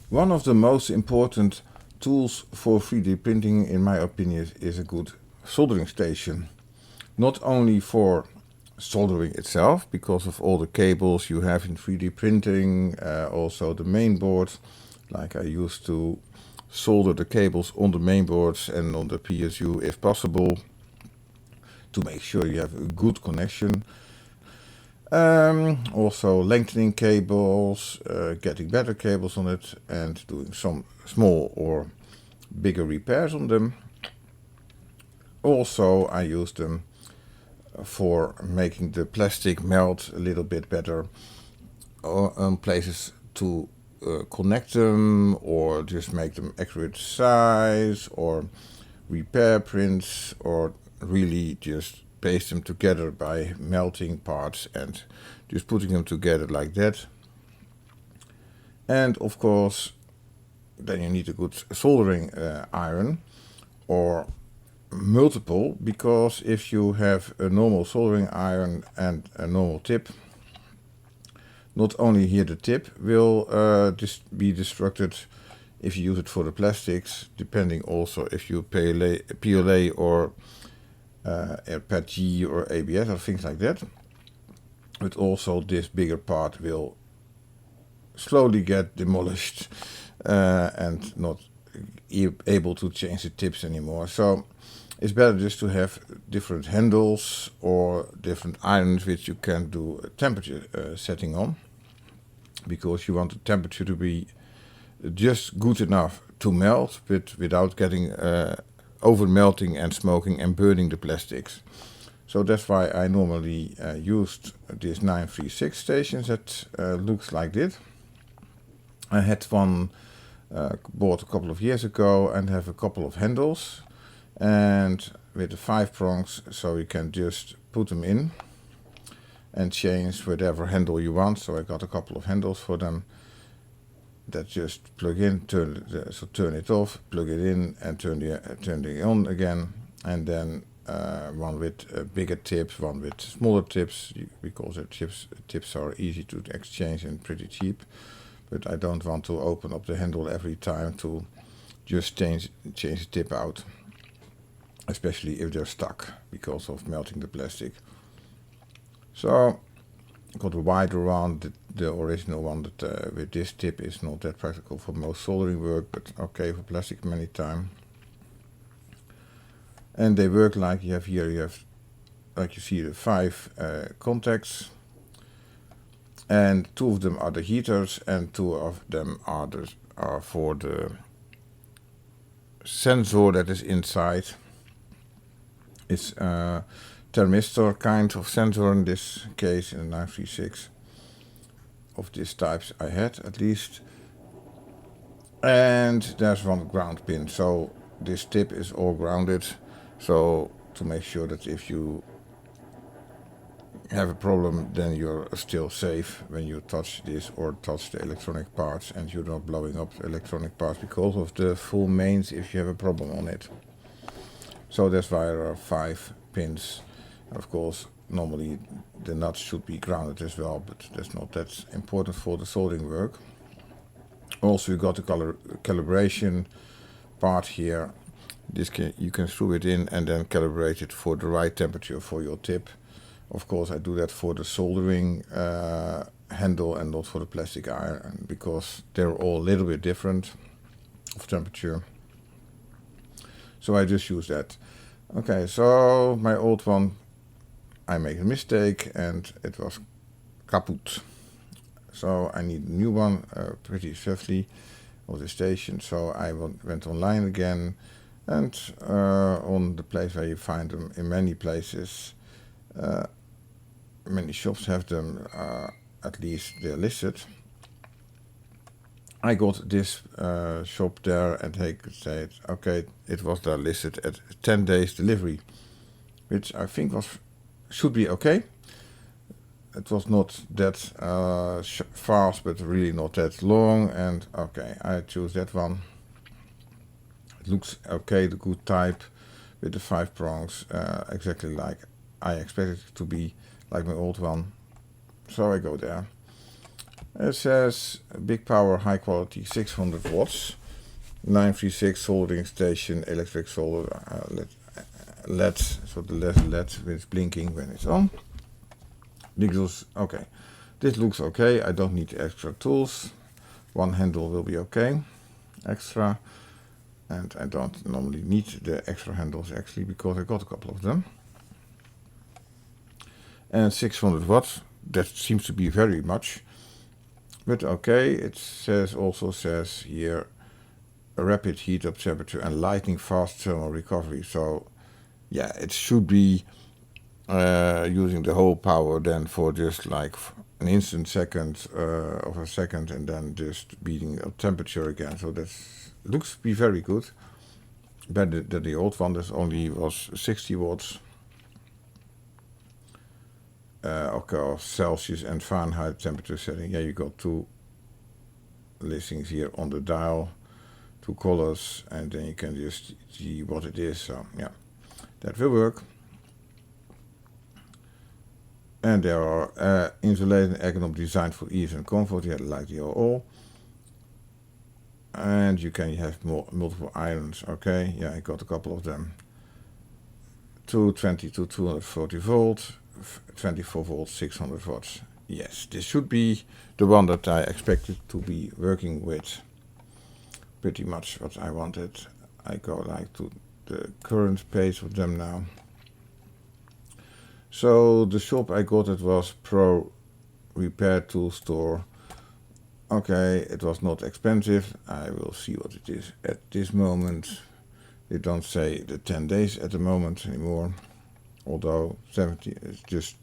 One of the most important tools for 3D printing, in my opinion, is a good soldering station. Not only for soldering itself, because of all the cables you have in 3D printing, also the main board, like I used to solder the cables on the main boards and on the PSU if possible, to make sure you have a good connection. Also lengthening cables, getting better cables on it, and doing some small or bigger repairs on them. Also, I use them for making the plastic melt a little bit better on places to connect them, or just make them accurate size, or repair prints, or really just paste them together by melting parts and just putting them together like that. And of course, then you need a good soldering iron, or multiple, because if you have a normal soldering iron and a normal tip, not only here the tip will be destructed if you use it for the plastics, depending also if you PLA or PETG or ABS or things like that, but also this bigger part will slowly get demolished and not able to change the tips anymore. So it's better just to have different handles or different irons which you can do a temperature setting on, because you want the temperature to be just good enough to melt, but without getting over melting and smoking and burning the plastics. So that's why I normally used this 936 stations that looks like this. I had one bought a couple of years ago and have a couple of handles, and with the 5 prongs, so you can just put them in and change whatever handle you want. So I got a couple of handles for them that just plug in, turn it off, plug it in, and turn it on again. And then one with bigger tips, one with smaller tips, because the tips are easy to exchange and pretty cheap. But I don't want to open up the handle every time to just change the tip out, especially if they're stuck because of melting the plastic. So I got a wider one. The original one that with this tip is not that practical for most soldering work, but okay for plastic many time. And they work like you have here. You have, like you see, the 5 contacts, and 2 of them are the heaters, and 2 of them are for the sensor that is inside. It's a thermistor kind of sensor in this case, in the 936. Of these types I had, at least. And there's one ground pin, so this tip is all grounded, so to make sure that if you have a problem, then you're still safe when you touch this or touch the electronic parts, and you're not blowing up the electronic parts because of the full mains if you have a problem on it. So that's why there are 5 pins. Of course, normally the nuts should be grounded as well, but that's not that important for the soldering work. Also, you got the calibration part here. You can screw it in and then calibrate it for the right temperature for your tip. Of course, I do that for the soldering handle and not for the plastic iron, because they're all a little bit different of temperature. So I just use that. Okay, so my old one, I made a mistake and it was kaput. So I need a new one pretty swiftly of the station. So I went online again, and on the place where you find them in many places, many shops have them, at least they're listed. I got this shop there, and they said, okay, it was there listed at 10 days delivery, which I think should be okay. It was not that fast, but really not that long, and okay, I choose that one. It looks okay, the good type, with the 5 prongs, exactly like I expected it to be, like my old one. So I go there. It says big power, high quality, 600 watts, 936 soldering station, electric solder, LED, so the LED is blinking when it's on. Okay, this looks okay. I don't need extra tools. One handle will be okay, extra, and I don't normally need the extra handles actually because I got a couple of them. And 600 watts, that seems to be very much, but okay. It says also says here a rapid heat up temperature and lightning fast thermal recovery. So yeah, it should be using the whole power then for just like an instant second of a second, and then just beating up temperature again. So that looks to be very good. Better than the old one that only was 60 watts. Okay, Celsius and Fahrenheit temperature setting. Yeah, you got two listings here on the dial, two colors, and then you can just see what it is. So yeah, that will work. And there are insulated and ergonomic designed for ease and comfort. Yeah, like the all. And you can have multiple irons. Okay, yeah, I got a couple of them. 220 to 240 volt, 24 volts, 600 watts. Yes, this should be the one that I expected to be working with. Pretty much what I wanted. I go like to the current page of them now. So the shop I got it was Pro Repair Tool Store. Okay, it was not expensive. I will see what it is at this moment. They don't say the 10 days at the moment anymore. Although 70 is just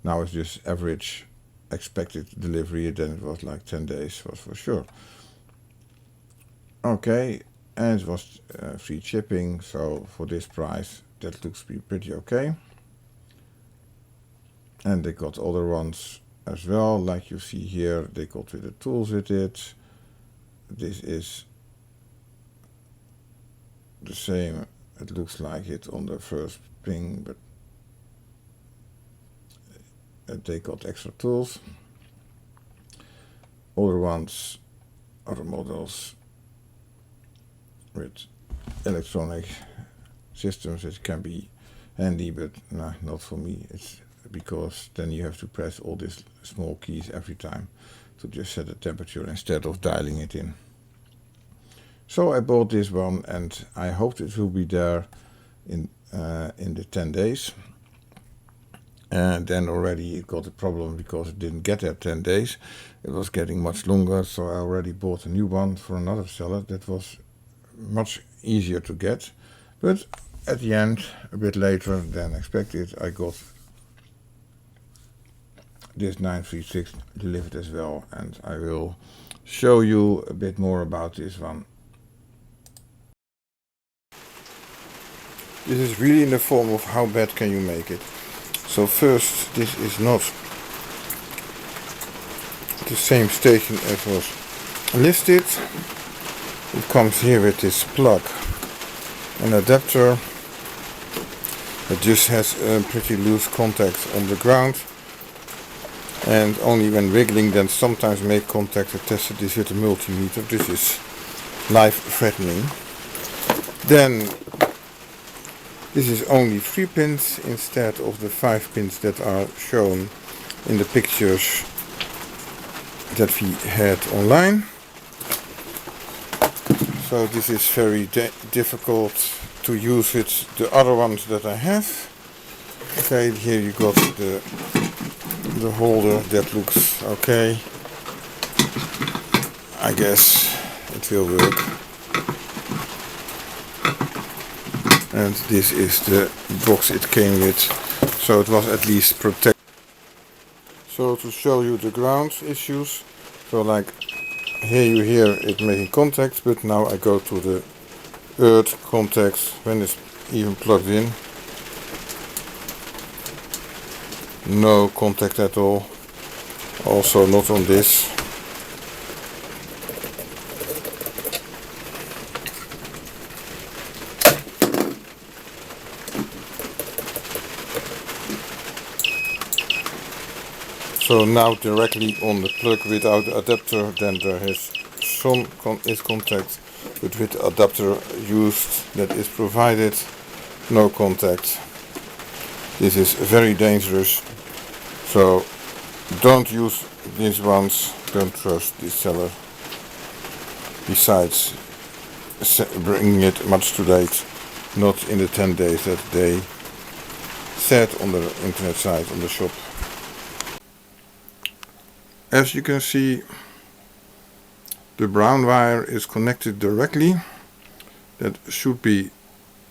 now it's just average expected delivery. Then it was like 10 days was for sure. Okay, and it was free shipping. So for this price, that looks to be pretty okay. And they got other ones as well, like you see here. They got with the tools with it. This is the same. It looks like it on the first ping, but they got extra tools. Other ones, other models with electronic systems. It can be handy, but nah, not for me. It's because then you have to press all these small keys every time to just set the temperature instead of dialing it in. So I bought this one, and I hoped it will be there in the 10 days. And then already it got a problem because it didn't get there 10 days. It was getting much longer, so I already bought a new one for another seller that was much easier to get. But at the end, a bit later than expected, I got this 936 delivered as well, and I will show you a bit more about this one. This is really in the form of how bad can you make it. So first, this is not the same station as was listed. It comes here with this plug, an adapter. It just has a pretty loose contact on the ground, and only when wiggling then sometimes make contact. I tested this with a multimeter. This is life threatening. Then this is only 3 pins instead of the 5 pins that are shown in the pictures that we had online. So this is very difficult to use with the other ones that I have. Okay, here you got the holder. That looks okay. I guess it will work. And this is the box it came with, so it was at least protected. So to show you the ground issues, so like here you hear it making contact, but now I go to the earth contacts when it's even plugged in. No contact at all. Also not on this. So now directly on the plug without adapter, then there is some contact, but with the adapter used that is provided, no contact. This is very dangerous, so don't use these ones, don't trust this seller. Besides, bringing it much too late, not in the 10 days that they said on the internet site, on the shop. As you can see, the brown wire is connected directly. That should be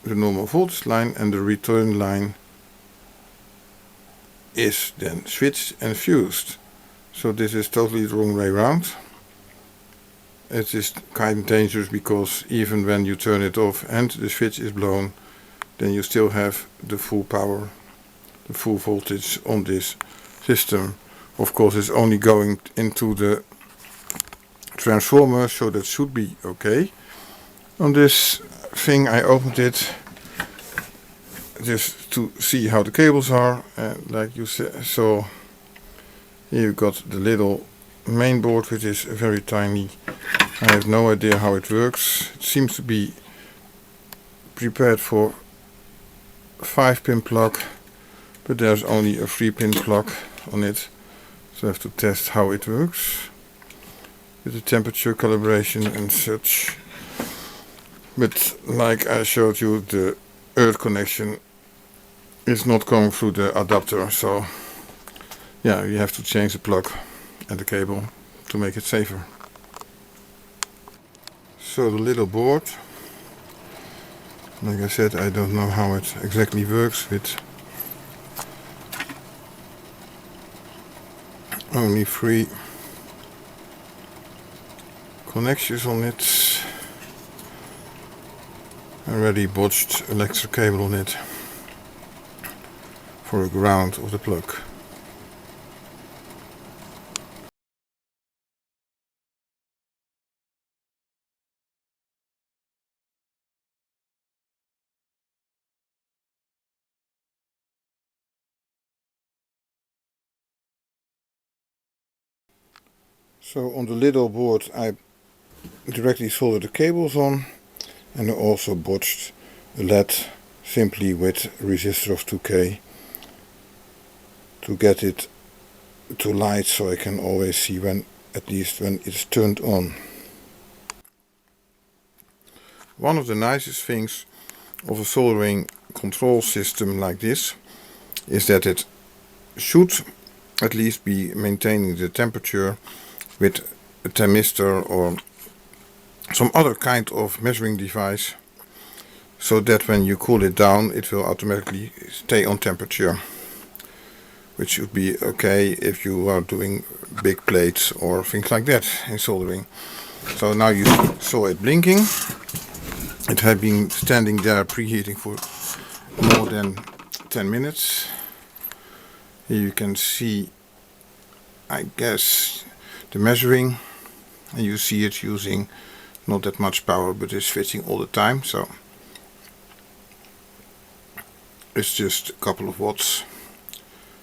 the normal voltage line, and the return line is then switched and fused. So this is totally the wrong way around. It is kind of dangerous, because even when you turn it off and the switch is blown, then you still have the full power, the full voltage on this system. Of course, it's only going into the transformer, so that should be okay. On this thing, I opened it just to see how the cables are, and like you saw, here you've got the little main board, which is very tiny. I have no idea how it works. It seems to be prepared for 5-pin plug, but there's only a 3-pin plug on it. So I have to test how it works with the temperature calibration and such. But like I showed you, the earth connection is not going through the adapter, so yeah, you have to change the plug and the cable to make it safer. So the little board, like I said, I don't know how it exactly works with only 3 connections on it. Already botched electric cable on it for a ground of the plug. So on the little board I directly soldered the cables on, and I also botched a LED simply with a resistor of 2K to get it to light, so I can always see when, at least when it's turned on. One of the nicest things of a soldering control system like this is that it should at least be maintaining the temperature with a thermistor or some other kind of measuring device, so that when you cool it down it will automatically stay on temperature, which should be okay if you are doing big plates or things like that in soldering. So now you saw it blinking. It had been standing there preheating for more than 10 minutes. Here you can see, I guess, the measuring, and you see it using not that much power, but it's switching all the time, so it's just a couple of watts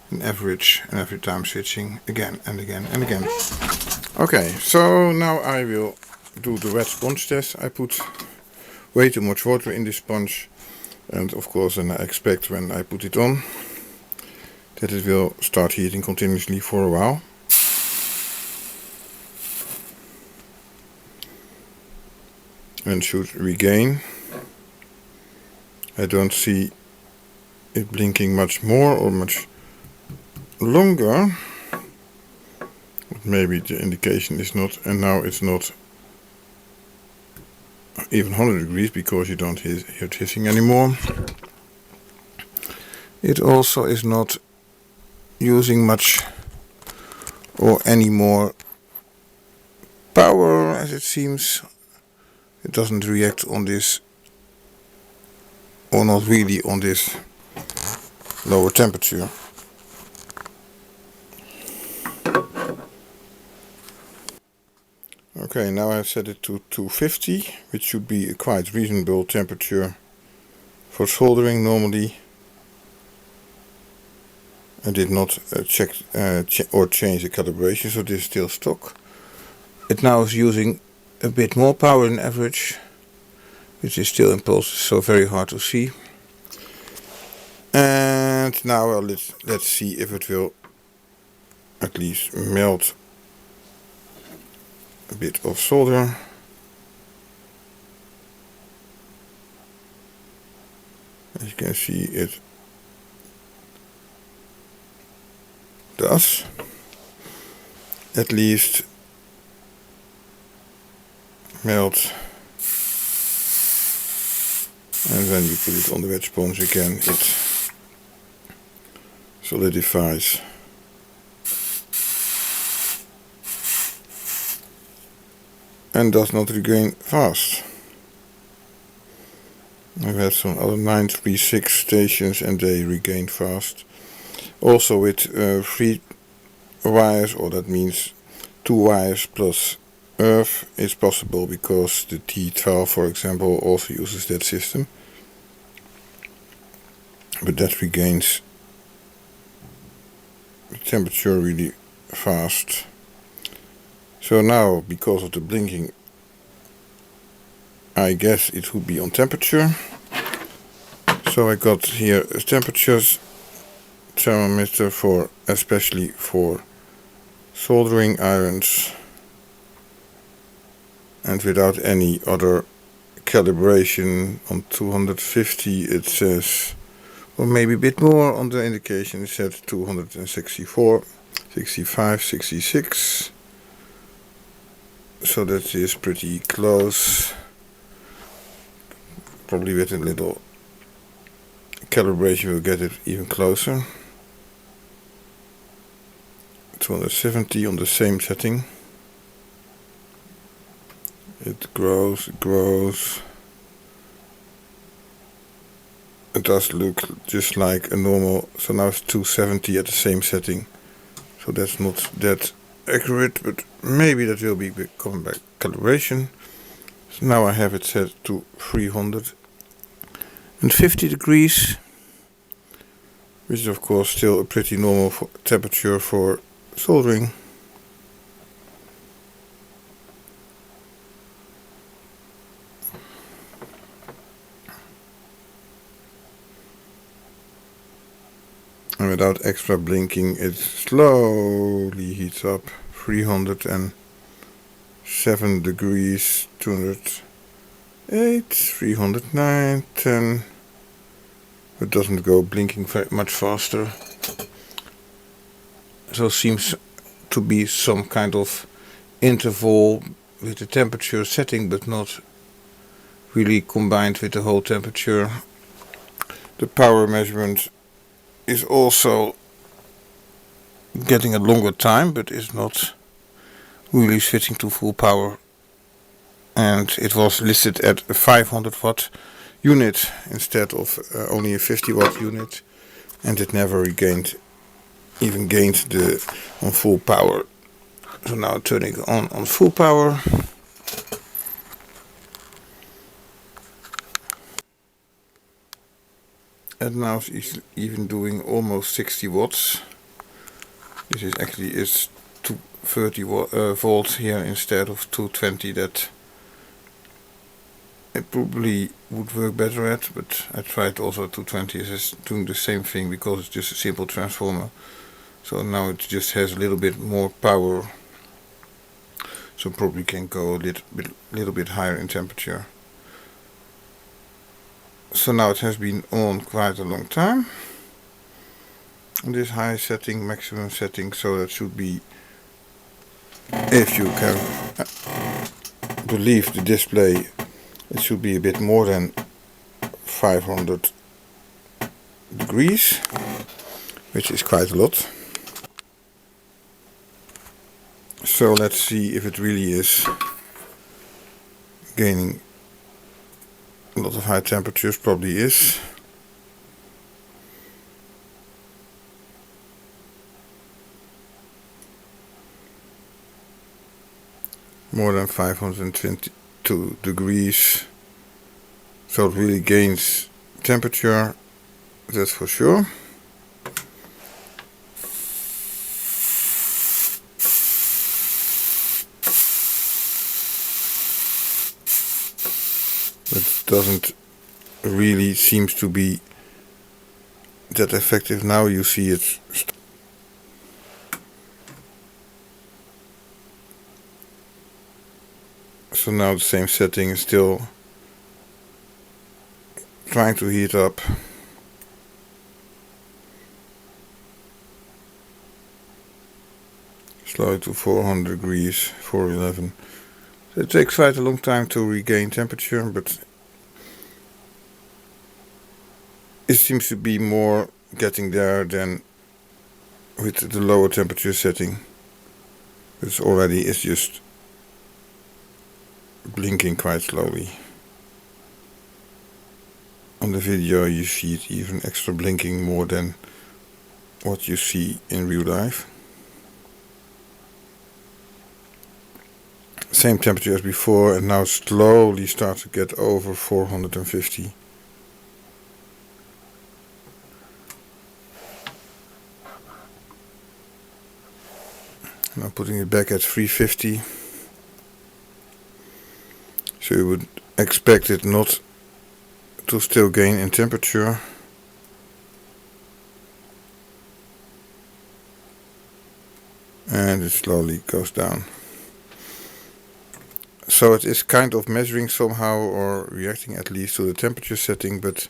an average, and every time switching again and again and again. Okay, so now I will do the wet sponge test. I put way too much water in this sponge, and of course then I expect when I put it on that it will start heating continuously for a while. And should regain. I don't see it blinking much more or much longer. But maybe the indication is not, and now it's not even 100 degrees, because you don't hear it hissing anymore. It also is not using much or any more power, as it seems. It doesn't react on this, or not really on this lower temperature. Okay, now I've set it to 250, which should be a quite reasonable temperature for soldering normally. I did not check or change the calibration, so this is still stock. It now is using a bit more power than average, which is still in pulses, so very hard to see. And now let's see if it will at least melt a bit of solder. As you can see, it does at least melt, and when you put it on the wedge sponge again, it solidifies. And does not regain fast. I've had some other 936 stations and they regain fast. Also with 3 wires, or that means 2 wires plus earth, is possible, because the T12 for example also uses that system. But that regains the temperature really fast. So now, because of the blinking, I guess it would be on temperature. So I got here a temperatures thermometer especially for soldering irons, and without any other calibration. On 250 it says, or maybe a bit more on the indication, it said 264, 65, 66. So that is pretty close. Probably with a little calibration we'll get it even closer. 270 on the same setting. It grows, it grows. It does look just like a normal, so now it's 270 at the same setting. So that's not that accurate, but maybe that will be coming back calibration. So now I have it set to 350 degrees, which is of course still a pretty normal temperature for soldering. And without extra blinking, it slowly heats up. 307 degrees, 208, 309, 10. It doesn't go blinking very much faster. So it seems to be some kind of interval with the temperature setting, but not really combined with the whole temperature. The power measurement is also getting a longer time, but is not really switching to full power. And it was listed at a 500 watt unit instead of only a 50 watt unit, and it never even gained on full power. So now turning on full power. And now it's even doing almost 60 watts. This is actually 230 volts here instead of 220 that it probably would work better at, but I tried also 220 is doing the same thing because it's just a simple transformer. So now it just has a little bit more power, so probably can go a little bit higher in temperature. So now it has been on quite a long time on this high setting, maximum setting, so that should be, if you can believe the display, it should be a bit more than 500 degrees, which is quite a lot. So let's see if it really is gaining a lot of high temperatures. Probably is. More than 522 degrees. So it really gains temperature, that's for sure. It doesn't really seems to be that effective. Now you see it. So now the same setting is still trying to heat up. Slow it to 400 degrees, 411. So it takes quite a long time to regain temperature, but it seems to be more getting there than with the lower temperature setting. It's just blinking quite slowly. On the video you see it even extra blinking more than what you see in real life. Same temperature as before, and now slowly start to get over 450. Now putting it back at 350. So you would expect it not to still gain in temperature. And it slowly goes down. So it is kind of measuring somehow, or reacting at least to the temperature setting, but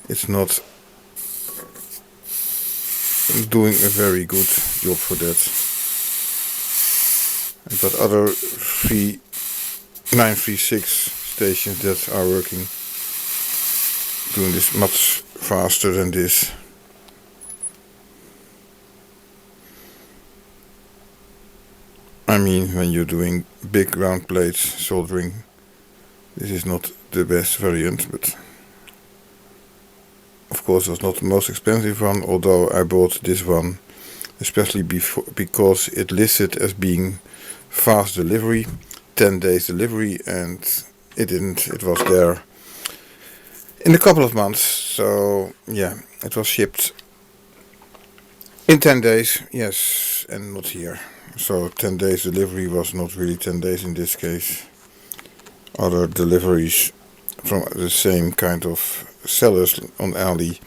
it's not doing a very good job for that. I've got other 936 stations that are working, doing this much faster than this. I mean, when you're doing big round plates soldering, this is not the best variant, but of course it was not the most expensive one, although I bought this one especially because it listed as being fast delivery, 10 days delivery, and it didn't. It was there in a couple of months, so yeah, it was shipped in 10 days, yes, and not here. So 10 days delivery was not really 10 days in this case. Other deliveries from the same kind of sellers on Ali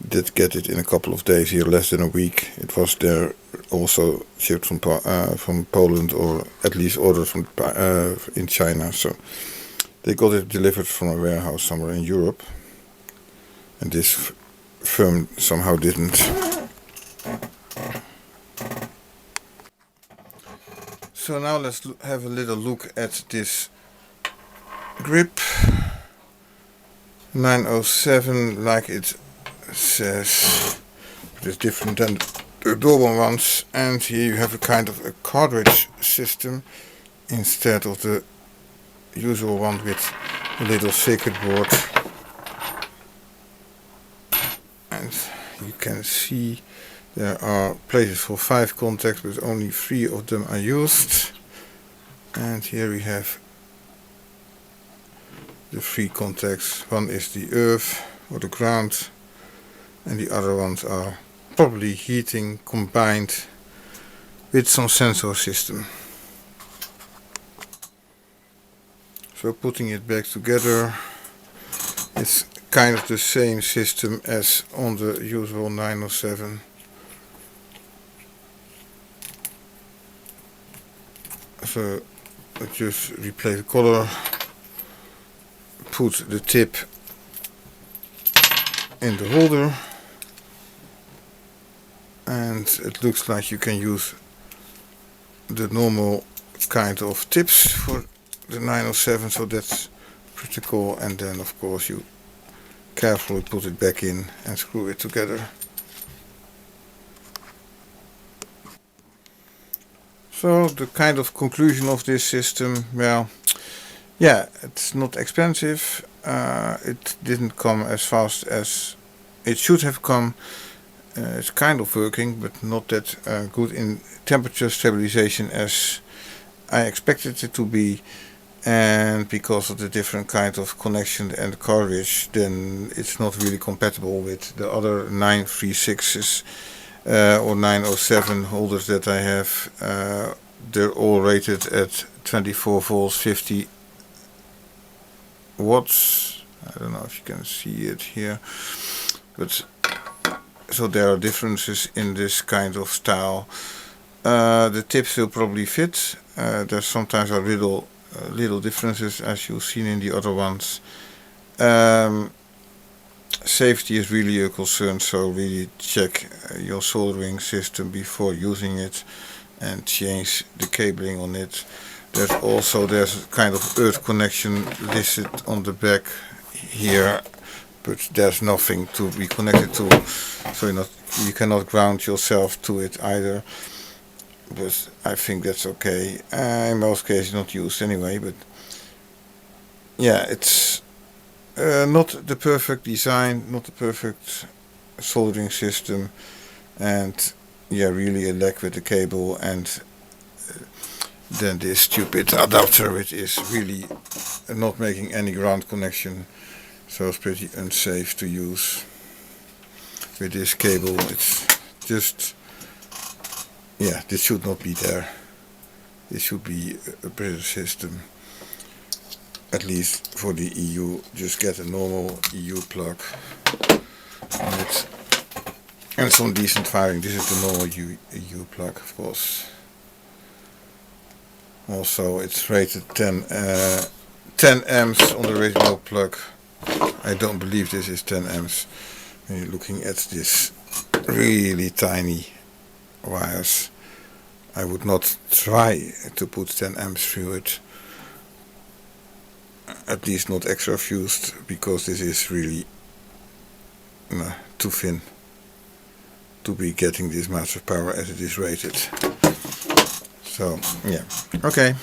did get it in a couple of days, here less than a week. It was there also shipped from Poland, or at least ordered from in China. So they got it delivered from a warehouse somewhere in Europe, and this firm somehow didn't. So now let's have a little look at this grip. 907, like it says, it is different than the normal ones, and here you have a kind of a cartridge system instead of the usual one with a little circuit board. And you can see there are places for 5 contacts, but only 3 of them are used. And here we have the 3 contacts. One is the earth or the ground, and the other ones are probably heating combined with some sensor system. So putting it back together, it's kind of the same system as on the usual 907. So I just replace the color, put the tip in the holder, and it looks like you can use the normal kind of tips for the 907, so that's pretty cool. And then of course you carefully put it back in and screw it together. So the kind of conclusion of this system, well, yeah, it's not expensive. It didn't come as fast as it should have come. It's kind of working, but not that good in temperature stabilization as I expected it to be. And because of the different kind of connection and cartridge, then it's not really compatible with the other 936s or 907 holders that I have. They're all rated at 24 volts, 50 watts. I don't know if you can see it here, but so there are differences in this kind of style. The tips will probably fit. There's sometimes a little differences, as you've seen in the other ones. Safety is really a concern, so really check your soldering system before using it and change the cabling on it. There's a kind of earth connection listed on the back here, but there's nothing to be connected to, so you cannot ground yourself to it either. But I think that's okay. In most cases not used anyway, but yeah, it's not the perfect design, not the perfect soldering system, and yeah, really a lack with the cable, and then this stupid adapter which is really not making any ground connection, so it's pretty unsafe to use with this cable. It's just, yeah, this should not be there. This should be a better system. At least for the EU, just get a normal EU plug on it and some decent wiring. This is the normal EU plug, of course. Also, it's rated 10 amps on the radio plug. I don't believe this is 10 amps. When you're looking at this really tiny wires, I would not try to put 10 amps through it. At least not extra fused, because this is really too thin to be getting this much of power as it is rated. So yeah, okay.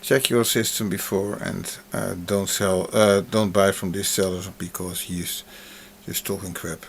Check your system before, and don't buy from this seller because he's just talking crap.